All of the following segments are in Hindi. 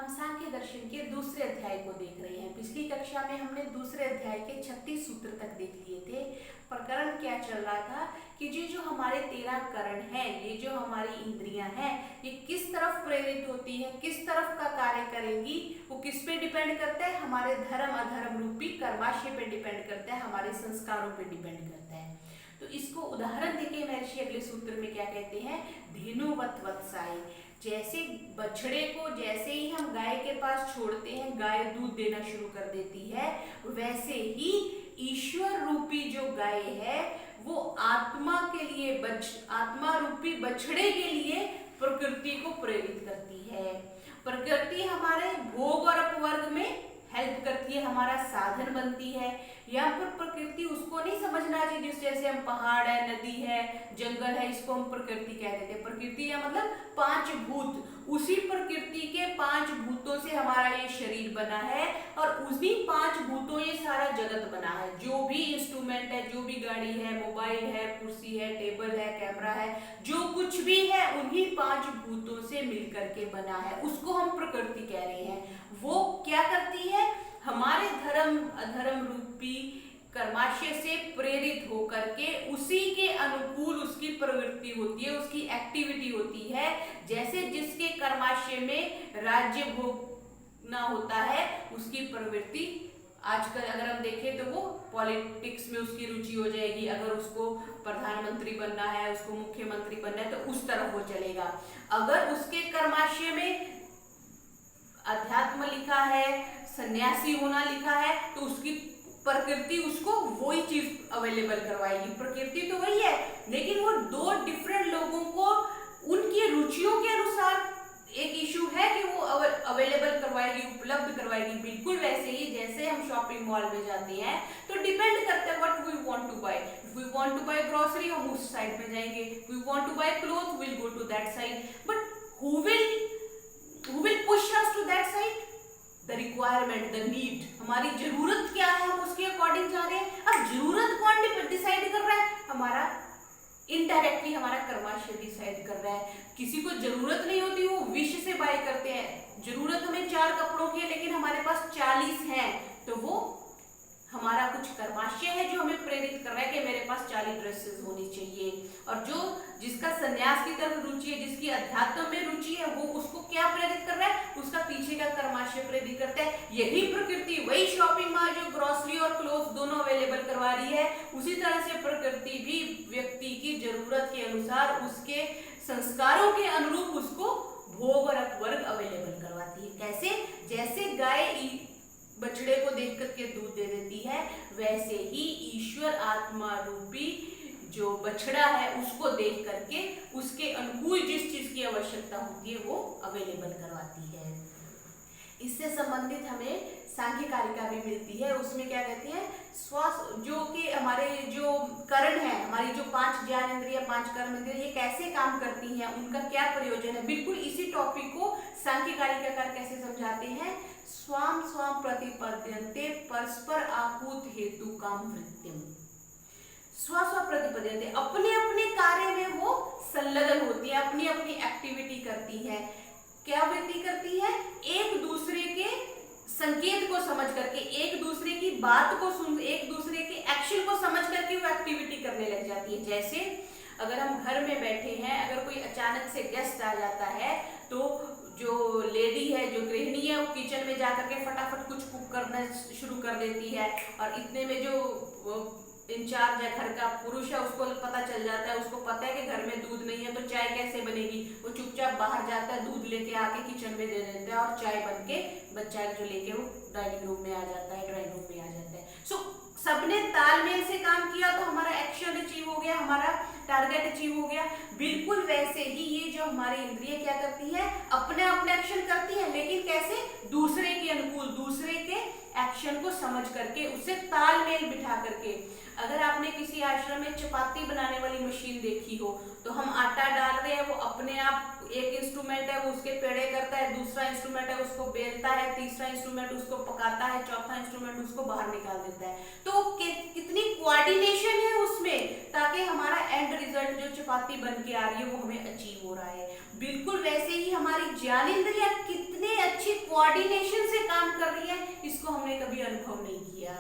हम सांख्य दर्शन के दूसरे अध्याय को देख रहे हैं। पिछली कक्षा में हमने दूसरे अध्याय के 36 सूत्र तक देख लिए थे। प्रकरण क्या चल रहा था कि जो हमारे 13 करण हैं, ये जो हमारी इंद्रियां हैं, ये किस तरफ प्रेरित होती है, किस तरफ का कार्य करेंगी, वो किस पे डिपेंड करता है, हमारे धर्म अधर्म रूपी कर्माशय पे डिपेंड करता है, हमारे संस्कारों पे डिपेंड करता है। तो इसको उदाहरण देके महर्षि अगले सूत्र में क्या कहते हैं, धेनुवत वत्साय। जैसे बछड़े को जैसे ही हम गाय के पास छोड़ते हैं, गाय दूध देना शुरू कर देती है, वैसे ही ईश्वर रूपी जो गाय है वो आत्मा के लिए आत्मा रूपी बछड़े के लिए प्रकृति को प्रेरित करती है। प्रकृति हमारे भोग और अपवर्ग में हेल्प करती है, हमारा साधन बनती है। यहाँ पर प्रकृति उसको नहीं समझना चाहिए जिस जैसे हम पहाड़ है, नदी है, जंगल है, इसको हम प्रकृति कह देते हैं। प्रकृति या मतलब 5 भूत, उसी प्रकृति के 5 भूतों से हमारा ये शरीर बना है और उसी 5 भूतों ये सारा जगत बना है। जो भी इंस्ट्रूमेंट है, जो भी गाड़ी है, मोबाइल है, कुर्सी है, टेबल है, कैमरा है, जो कुछ भी है उन्हीं 5 भूतों से मिलकर के बना है, उसको हम प्रकृति कह रहे हैं। वो क्या करती है, हमारे धर्म अधर्म रूपी कर्माशय से प्रेरित होकर के उसी के अनुकूल उसकी प्रवृत्ति होती है, उसकी एक्टिविटी होती है। जैसे जिसके कर्माशय में राज्य भोगना होता है, उसकी प्रवृत्ति आजकल अगर हम देखें तो वो पॉलिटिक्स में उसकी रुचि हो जाएगी। अगर उसको प्रधानमंत्री बनना है, उसको मुख्यमंत्री बनना है, तो उस तरफ वो चलेगा। अगर उसके कर्माशय में अध्यात्म लिखा है, सन्यासी होना लिखा है, तो उसकी प्रकृति उसको वही चीज अवेलेबल करवाएगी। प्रकृति तो वही है, लेकिन वो 2 डिफरेंट लोगों को उनकी रुचियों के अनुसार एक इशू है कि वो अवेलेबल करवाएगी, उपलब्ध करवाएगी। बिल्कुल वैसे ही जैसे हम शॉपिंग मॉल में जाते हैं तो डिपेंड करता है what we want to buy. If we want to buy grocery, हम उस साइड में जाएंगे। We want to buy cloth, will go to that side. But who will push us to that side? The requirement, the need, हमारी जरूरत क्या है, हम उसके अकॉर्डिंग जा रहे हैं। अब जरूरत कौन डिसाइड कर रहा है, हमारा इनडायरेक्टली हमारा कर्माशय डिसाइड कर रहा है। किसी को जरूरत नहीं होती, वो विश से बाय करते हैं। जरूरत हमें 4 कपड़ों की है लेकिन हमारे पास 40 हैं, तो वो हमारा कुछ कर्माशय है जो हमें प्रेरित कर रहा है कि मेरे पास 40 ड्रेसेस होनी चाहिए। और जिसका सन्यास की तरफ रुचि है, जिसकी अध्यात्म में रुचि है, वो उसको क्या प्रेरित कर रहा है, उसका पीछे का कर्माशय प्रेरित करता है। यही प्रकृति, वही शॉपिंग मॉल जो ग्रोसरी और क्लोथ दोनों अवेलेबल करवा रही है, उसी तरह से प्रकृति भी व्यक्ति की जरूरत के अनुसार, उसके संस्कारों के अनुरूप उसको भोग और अपवर्ग अवेलेबल करवाती है। कैसे? जैसे गाय बछड़े को देख करके दूध दे देती है, वैसे ही ईश्वर आत्मा रूपी जो बछड़ा है उसको देख करके उसके अनुकूल जिस चीज की आवश्यकता होती है वो अवेलेबल करवाती है। इससे संबंधित हमें सांख्य कारिका भी मिलती है। उसमें क्या कहते हैं, श्वास जो कि हमारे जो करण है, हमारी जो 5 ज्ञान इंद्रिय, 5 कर्म इंद्रिय, ये कैसे काम करती हैं, उनका क्या प्रयोजन है, बिल्कुल इसी टॉपिक को सांख्य कारिकाकार कैसे समझाते हैं। स्वाम स्वाम प्रतिपद्यन्ते परस्पर आहुत हेतु काम वृत्तिम। स्व प्रतिपद्यन्ते, अपने अपने कार्य में वो संलग्न होती है, अपनी अपनी एक्टिविटी करती है। क्या वृत्ति करती है, एक दूसरे के संकेत को समझ करके, एक दूसरे की बात को सुन, एक दूसरे के एक्शन को समझ करके वो एक्टिविटी करने लग जाती है। जैसे अगर हम घर में बैठे हैं, अगर कोई अचानक से गेस्ट आ जाता है, तो जो लेडी है, जो गृहिणी है, वो किचन में जाकर के फटाफट कुछ कुक करना शुरू कर देती है। और इतने में जो इंचार्ज है, घर का पुरुष है, उसको पता चल जाता है, उसको पता है कि घर में दूध नहीं है तो चाय कैसे बनेगी। वो चुपचाप बाहर जाता है, दूध लेके आके किचन में दे देता है और चाय बन के बच्चा जो लेके वो डाइनिंग रूम में आ जाता है, ड्राइंग रूम में आ जाता है। सबने तालमेल से काम किया तो हमारा एक्शन अचीव हो गया, हमारा टारगेट अचीव हो गया। बिल्कुल वैसे ही ये जो हमारी इंद्रिय क्या करती है, अपने अपने एक्शन करती है, लेकिन कैसे, दूसरे के अनुकूल, दूसरे के एक्शन को समझ करके, उससे तालमेल बिठा करके। अगर आपने किसी आश्रम में चपाती बनाने वाली मशीन देखी हो, तो हम आटा डाल रहे हैं, वो अपने आप, एक इंस्ट्रूमेंट है वो उसके पेड़े करता है, दूसरा इंस्ट्रूमेंट है उसको बेलता है, तीसरा इंस्ट्रूमेंट उसको पकाता है, चौथा इंस्ट्रूमेंट उसको बाहर निकाल देता है। तो कितनी कोऑर्डिनेशन है उसमें, ताकि हमारा एंड रिजल्ट जो चपाती बन के आ रही है वो हमें अचीव हो रहा है। बिल्कुल वैसे ही हमारी ज्ञानेंद्रियां कितने अच्छी कोऑर्डिनेशन से काम कर रही है, इसको हमने कभी अनुभव नहीं किया।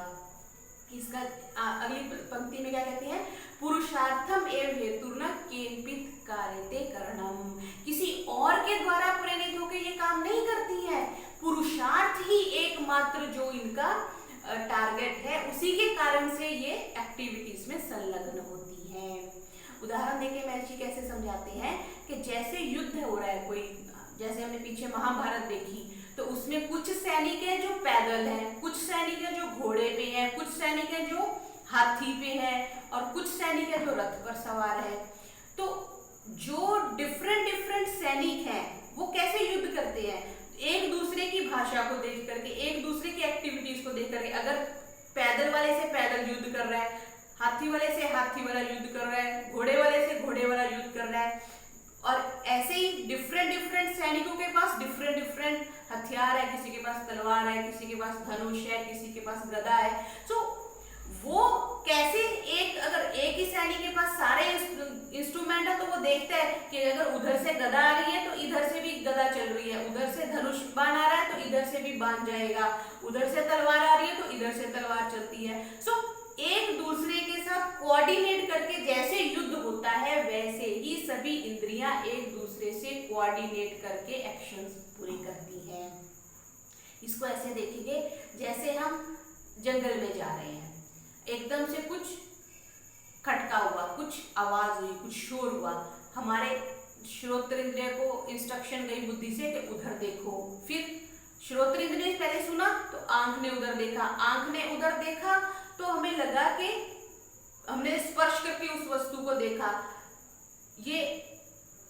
इसका अगली पंक्ति में क्या कहते हैं, पुरुषार्थम एव हेतुर्न केनचित् कार्यते करणम, किसी और के द्वारा प्रेरित होकर ये काम नहीं करती है, पुरुषार्थ ही एकमात्र जो इनका टारगेट है, उसी के कारण से ये एक्टिविटीज में संलग्न होती है। उदाहरण देके महर्षि कैसे समझाते हैं कि जैसे युद्ध हो रहा है कोई, जैसे हमने पीछे महाभारत देखी, तो उसमें कुछ सैनिक हैं जो पैदल हैं, कुछ सैनिक हैं जो घोड़े पे हैं, कुछ सैनिक हैं जो हाथी पे हैं, और कुछ सैनिक हैं जो रथ पर सवार हैं। तो जो डिफरेंट सैनिक हैं वो कैसे युद्ध करते हैं, एक दूसरे की भाषा को देख करके, एक दूसरे की एक्टिविटीज को देख करके। अगर पैदल वाले से पैदल युद्ध कर रहा है, हाथी वाले से हाथी वाला युद्ध कर रहा है, घोड़े वाले से घोड़े वाला युद्ध कर रहा है, और ऐसे ही डिफरेंट सैनिकों के पास डिफरेंट हथियार है, किसी के पास तलवार है, किसी के पास धनुष है, किसी के पास गदा है। सो वो कैसे अगर एक ही सैनिक के पास सारे इंस्ट्रूमेंट है, तो वो देखता है कि अगर उधर से गदा आ रही है तो इधर से भी गदा चल रही है, उधर से धनुष बाण आ रहा है तो इधर से भी बाण जाएगा, उधर से तलवार आ रही है तो इधर से तलवार चलती है। सो एक दूसरे के साथ कोऑर्डिनेट करके जैसे युद्ध होता है, वैसे ही सभी इंद्रियां एक दूसरे से कोऑर्डिनेट करके एक्शंस पूरे करती हैं। इसको ऐसे देखेंगे, जैसे हम जंगल में जा रहे हैं, एकदम से कुछ खटका हुआ, कुछ आवाज हुई, कुछ शोर हुआ, हमारे श्रोत्र को इंस्ट्रक्शन गई बुद्धि से कि उधर देखो। फिर श्रोत्र इंद्रिय ने पहले सुना तो आंख ने उधर देखा, आंख ने उधर देखा तो हमें लगा कि हमने स्पर्श करके उस वस्तु को देखा, ये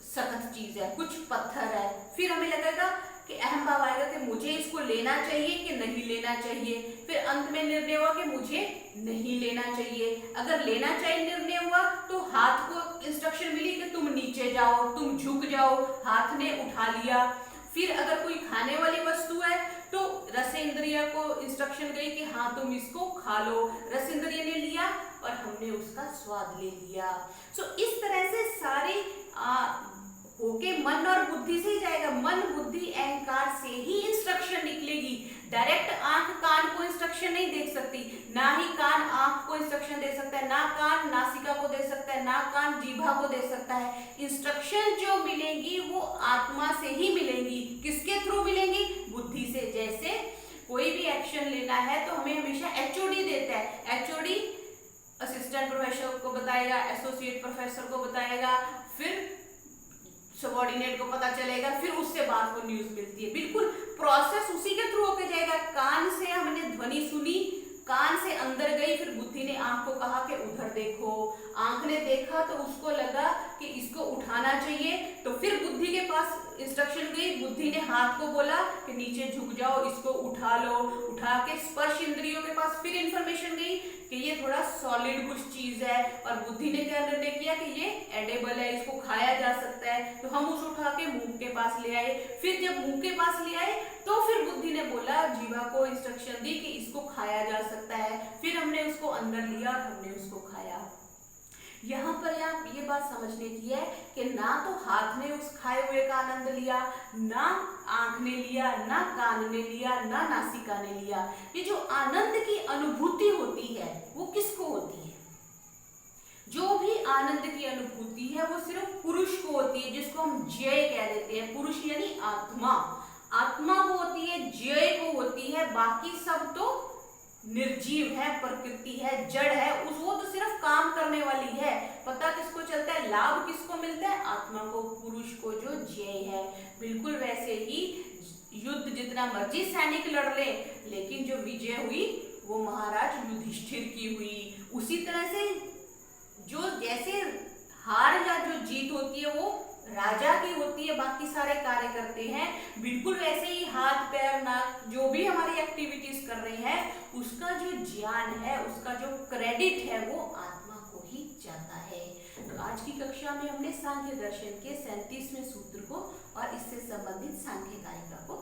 सख्त चीज है, कुछ पत्थर है। फिर हमें लगेगा कि अहम भाव आएगा कि मुझे इसको लेना चाहिए कि नहीं लेना चाहिए। फिर अंत में निर्णय हुआ कि मुझे नहीं लेना चाहिए। अगर लेना चाहिए निर्णय हुआ तो हाथ को इंस्ट्रक्शन मिली कि तुम नीचे जाओ, तुम झुक जाओ, हाथ ने उठा लिया। फिर अगर कोई खाने वाली वस्तु है तो रस इंद्रिय को इंस्ट्रक्शन गई कि हाँ तुम इसको खा लो, रस इंद्रिय ने लिया और हमने उसका स्वाद ले लिया। सो इस तरह से सारे होके मन और बुद्धि से ही जाएगा, मन बुद्धि अहंकार से ही इंस्ट्रक्शन निकलेगी। डायरेक्ट आंख कान को इंस्ट्रक्शन नहीं दे सकती, ना ही कान आंख को इंस्ट्रक्शन दे सकता है, ना कान नासिका को दे सकता है, ना कान जीभा को दे सकता है। इंस्ट्रक्शन जो मिलेंगी वो आत्मा से ही मिलेंगी। किसके थ्रू मिलेंगी? बुद्धि से। जैसे कोई भी एक्शन लेना है तो हमें हमेशा एचओडी देता है, एचओडी असिस्टेंट प्रोफेसर को बताएगा, एसोसिएट प्रोफेसर को बताएगा, फिर सबऑर्डिनेट को पता चलेगा, फिर उससे बाद को न्यूज मिलती है। बिल्कुल प्रोसेस उसी के थ्रू होके जाएगा। कान से हमने ध्वनि सुनी, कान से अंदर गई, फिर बुद्धि ने आंख को कहा कि उधर देखो, आंख ने देखा तो उसको लगा कि इसको उठाना चाहिए, तो फिर बुद्धि के पास इंस्ट्रक्शन गई, बुद्धि ने हाथ को बोला कि नीचे झुक जाओ, इसको उठा लो, उठा के स्पर्श इंद्रियों के पास फिर इंफॉर्मेशन गई कि ये थोड़ा सॉलिड कुछ चीज है, और बुद्धि ने क्या निर्णय किया कि ये एडेबल है, इसको खाया जा सकता है, तो हम उसे उठा के मुंह के पास ले आए। फिर जब मुंह के पास ले आए तो फिर बुद्धि ने बोला, जीवा को इंस्ट्रक्शन दी कि इसको खाया जा सकता है, फिर हमने उसको अंदर लिया और हमने उसको खाया। यहाँ पर आप ये बात समझने की है कि ना तो हाथ ने उस खाए हुए का आनंद लिया, ना आंख ने लिया, ना कान ने लिया, ना नासिका ने लिया। ये जो आनंद की अनुभूति होती है वो किसको होती है? जो भी आनंद की अनुभूति है वो सिर्फ पुरुष को होती है, जिसको हम जय कह देते हैं। पुरुष यानी आत्मा, आत्मा को होती है, जय को होती है। बाकी सब तो निर्जीव है, प्रकृति है, जड़ है, वो तो सिर्फ काम करने वाली है। पता किसको चलता है, लाभ किसको मिलता है? आत्मा को, पुरुष को, जो जय है। बिल्कुल वैसे ही युद्ध जितना मर्जी सैनिक लड़ ले, लेकिन जो विजय हुई वो महाराज युधिष्ठिर की हुई। उसी तरह से जो जैसे हार या जो जीत होती है वो राजा की होती है, बाकी सारे कार्य करते हैं। बिल्कुल वैसे ही हाथ पैर नाक जो भी हमारी एक्टिविटीज कर रहे हैं, उसका जो ज्ञान है, उसका जो क्रेडिट है वो आत्मा को ही जाता है। तो आज की कक्षा में हमने सांख्य दर्शन के 37वें सूत्र को और इससे संबंधित सांख्य कारिका को